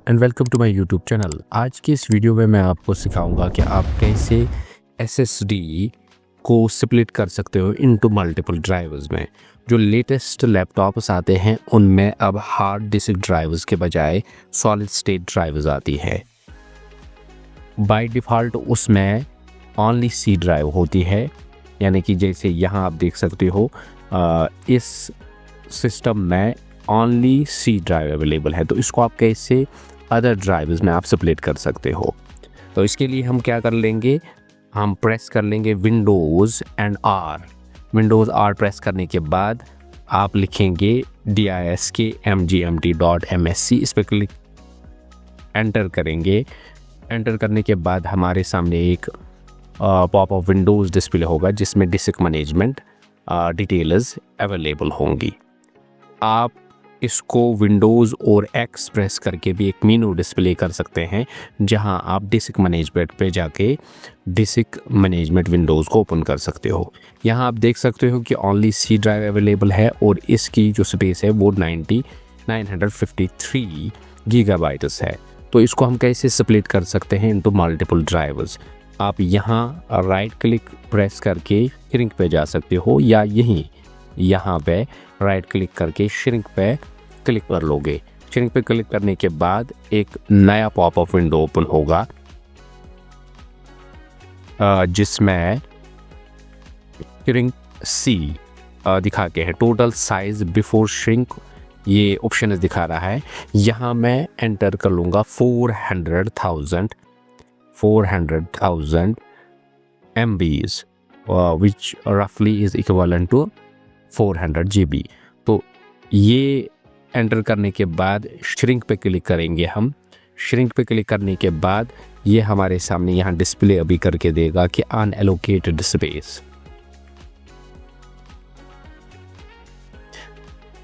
And welcome to my YouTube channel. आज की इस वीडियो में मैं आपको सिखाऊंगा कि आप कैसे एसएसडी को स्प्लिट कर सकते हो इनटू मल्टीपल ड्राइवर्स में। जो लेटेस्ट लैपटॉप्स आते हैं उनमें अब हार्ड डिस्क ड्राइवर्स के बजाय सॉलिड स्टेट ड्राइवर्स आती है। बाय डिफ़ॉल्ट उसमें ओनली सी ड्राइव होती है, यानी कि जैसे यहाँ आप देख सकते हो इस सिस्टम में ओनली सी ड्राइव अवेलेबल है। तो इसको आप कैसे अदर ड्राइव्स में आप स्प्लिट कर सकते हो। तो इसके लिए हम क्या कर लेंगे, हम प्रेस कर लेंगे Windows and R. Windows R press करने के बाद आप लिखेंगे diskmgmt.msc, इस पर क्लिक एंटर करेंगे। एंटर करने के बाद हमारे सामने एक पॉपअप विंडोज़ डिस्प्ले होगा जिसमें डिस्क मैनेजमेंट डिटेल्स अवेलेबल होंगी। आप इसको विंडोज़ और एक्स प्रेस करके भी एक मेनू डिस्प्ले कर सकते हैं जहां आप डिस्क मैनेजमेंट पे जाके डिस्क मैनेजमेंट विंडोज़ को ओपन कर सकते हो। यहां आप देख सकते हो कि ओनली सी ड्राइव अवेलेबल है और इसकी जो स्पेस है वो 953 गीगाबाइट्स है। तो इसको हम कैसे स्प्लिट कर सकते हैं इनटू मल्टीपल ड्राइवर्स। आप यहां राइट क्लिक प्रेस करके श्रिंक पे जा सकते हो या यहाँ पे राइट क्लिक करके श्रिंक पे क्लिक कर लोगे। श्रिंक पे क्लिक करने के बाद एक नया पॉपअप विंडो ओपन होगा जिसमें श्रिंक सी दिखा के है। टोटल साइज बिफोर श्रिंक ये ऑप्शन दिखा रहा है। यहाँ मैं एंटर कर लूँगा 400,000 MBs which roughly is equivalent to 400 GB। तो ये एंटर करने के बाद श्रिंक पे क्लिक करेंगे हम। श्रिंक पे क्लिक करने के बाद ये हमारे सामने यहाँ डिस्प्ले अभी करके देगा कि अनएलोकेटेड स्पेस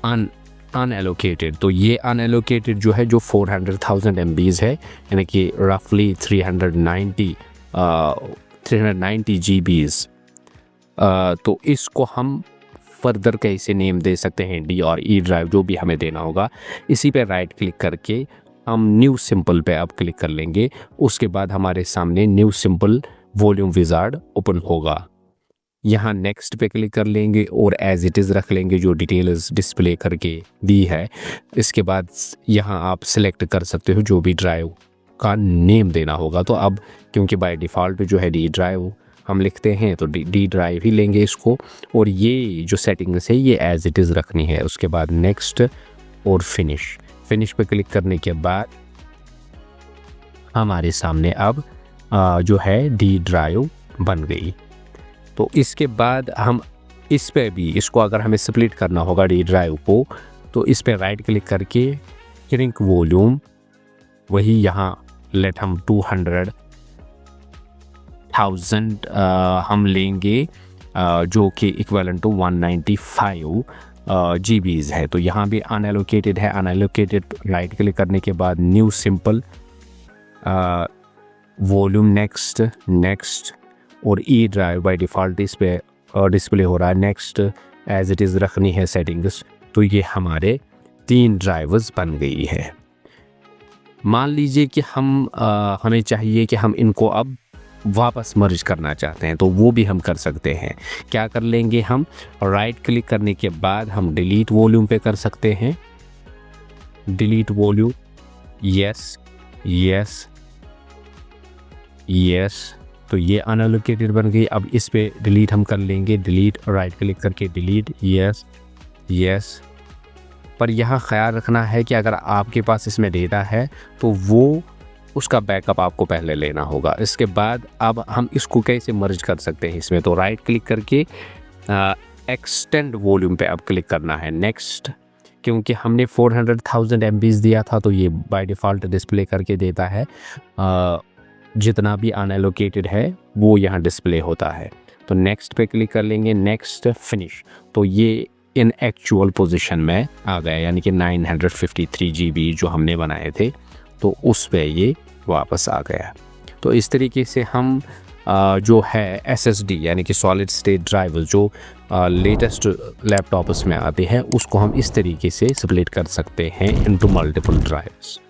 अनएलोकेटेड। तो ये अनएलोकेटेड जो है जो 400,000 MBs है, यानी कि रफली 390 GBs। तो इसको हम फर्दर कैसे नेम दे सकते हैं, डी और ई ड्राइव जो भी हमें देना होगा। इसी पे राइट क्लिक करके हम न्यू सिंपल पे अब क्लिक कर लेंगे। उसके बाद हमारे सामने new simple volume wizard open होगा। यहाँ नेक्स्ट पे क्लिक कर लेंगे और एज इट इज़ रख लेंगे जो डिटेल्स डिस्प्ले करके दी है। इसके बाद यहाँ आप सिलेक्ट कर सकते हो जो भी ड्राइव का नेम देना होगा। तो अब क्योंकि बाय डिफ़ॉल्ट जो है डी ड्राइव हम लिखते हैं तो डी ड्राइव ही लेंगे इसको, और ये जो सेटिंग्स है ये एज इट इज़ रखनी है। उसके बाद नेक्स्ट और फिनिश पे क्लिक करने के बाद हमारे सामने अब जो है डी ड्राइव बन गई। तो इसके बाद हम इस पे भी इसको अगर हमें स्प्लिट करना होगा डी ड्राइव को, तो इस पे राइट क्लिक करके श्रिंक वॉल्यूम, वही यहाँ लेट हम 200,000 हम लेंगे जो कि इक्वलेंट टू 195 GBs है। तो यहाँ भी अनएलोकेटेड है। अनएलोकेटेड राइट क्लिक करने के बाद न्यू सिंपल वॉल्यूम नेक्स्ट और ई ड्राइव बाय डिफ़ॉल्ट इस पे डिस्प्ले हो रहा है। नेक्स्ट एज इट इज़ रखनी है सेटिंग्स। तो ये हमारे 3 ड्राइवर्स बन गई है। मान लीजिए कि हमें चाहिए कि हम इनको अब वापस मर्ज करना चाहते हैं, तो वो भी हम कर सकते हैं। क्या कर लेंगे, हम राइट क्लिक करने के बाद हम डिलीट वॉल्यूम पे कर सकते हैं। Delete volume, yes. तो ये अनएलोकेटेड बन गई। अब इस पे डिलीट हम कर लेंगे। डिलीट राइट क्लिक करके डिलीट, यस। पर यहाँ ख्याल रखना है कि अगर आपके पास इसमें डेटा है तो वो उसका बैकअप आपको पहले लेना होगा। इसके बाद अब हम इसको कैसे मर्ज कर सकते हैं इसमें, तो राइट क्लिक करके एक्सटेंड वॉल्यूम पे अब क्लिक करना है। नेक्स्ट, क्योंकि हमने 400,000 MBs दिया था तो ये बाय डिफ़ॉल्ट डिस्प्ले करके देता है जितना भी अनएलोकेटेड है वो यहाँ डिस्प्ले होता है। तो नेक्स्ट पे क्लिक कर लेंगे। Next, finish. तो ये इन एक्चुअल पोजीशन में आ गया, यानी कि 953 GB जो हमने बनाए थे तो उस पे ये वापस आ गया। तो इस तरीके से हम जो है SSD यानी कि सॉलिड स्टेट ड्राइव जो लेटेस्ट लैपटॉप्स में आते हैं उसको हम इस तरीके से स्प्लिट कर सकते हैं इनटू मल्टीपल ड्राइव्स।